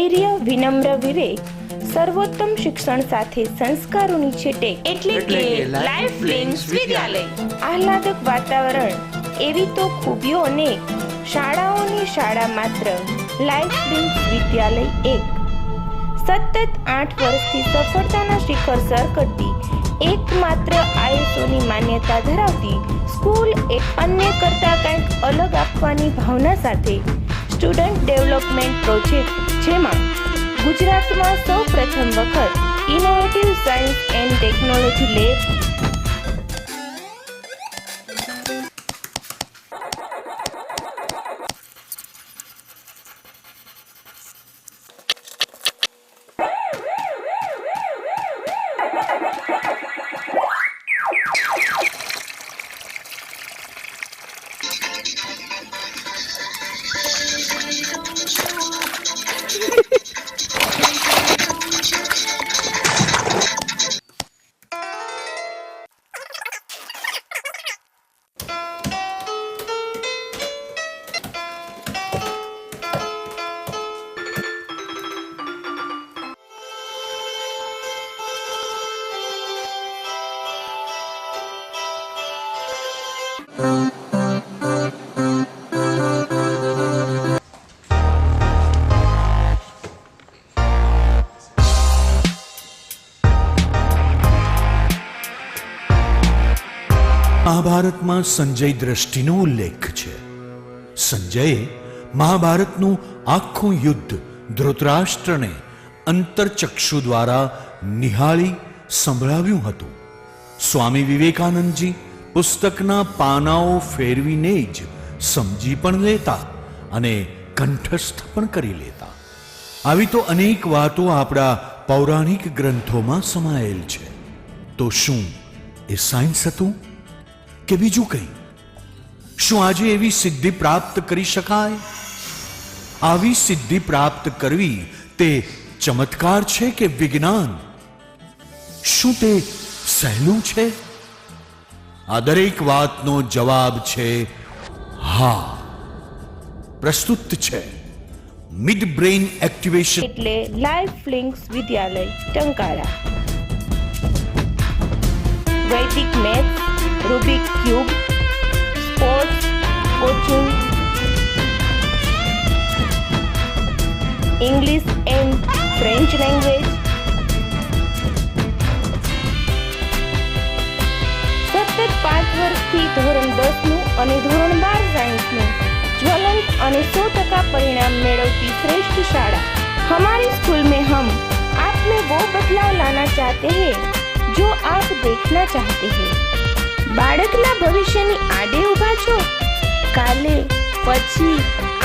ધૈર્ય, વિનમ્ર વિવેક, સર્વોત્તમ શિક્ષણ સાથે સંસ્કારોની છેટેક એટલે કે લાઈફ લિંક્સ વિદ્યાલય. આહલાદક વાતાવરણ, એવી તો ખૂબીઓ અનેક, શાળાઓની શાળા માત્ર લાઈફ લિંક્સ વિદ્યાલય એક. સતત 8 વર્ષથી સફળતાના શિખર સર કરતી એકમાત્ર ISOની માન્યતા ધરાવતી સ્કૂલ એક અન્ય કરતાં કંઈક અલગ આપવાની ભાવના સાથે સ્ટુડન્ટ ડેવલપમેન્ટ પ્રોજેક્ટ, જેમાં ગુજરાતમાં સૌ પ્રથમ વખત innovative science and technology lab, મહાભારતમાં સંજય દ્રષ્ટિનો ઉલ્લેખ છે. સંજયે મહાભારતનું આખું યુદ્ધ ધૃતરાષ્ટ્રને અંતરચક્ષુ દ્વારા નિહાળી સંભળાવ્યું હતું. સ્વામી વિવેકાનંદજી પુસ્તકના પાનાઓ ફેરવીને જ સમજી પણ લેતા અને કંઠસ્થ પણ કરી લેતા. આવી તો અનેક વાતો આપણા પૌરાણિક ગ્રંથોમાં સમાયેલ છે. તો શું એ સાયન્સ હતું કે બીજું કંઈ? શું આજે એવી સિદ્ધિ પ્રાપ્ત કરી શકાય? આવી સિદ્ધિ પ્રાપ્ત કરવી તે ચમત્કાર છે કે વિજ્ઞાન? શું તે સહેલું છે? આ દરેક વાતનો જવાબ છે હા. પ્રસ્તુત છે મિડ બ્રેઇન એક્ટિવેશન એટલે લાઈફ લિંક્સ વિદ્યાલય ટંકારા. વૈદિક maths, Rubik cube, sports, coaching, English and French language, સતત 5 વર્ષથી ધોરણ 10નું અને ધોરણ 12 સાયન્સનું ज्वलंत और 100% परिणाम मेळवती श्रेष्ठ शाला. हमारी स्कूल में हम आप में वो बदलाव लाना चाहते हैं जो आप देखना चाहते हैं. बाळकना भविष्यनी आडे उभा છો? કાલે, પછી,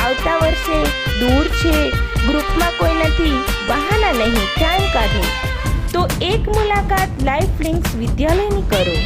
આવતા વર્ષે, દૂર છે, ગ્રુપમાં કોઈ નથી, બહાના નહીં, ટાઈમ કાઢો. તો એક મુલાકાત લાઈફ લિંક્સ વિદ્યાલયની કરો.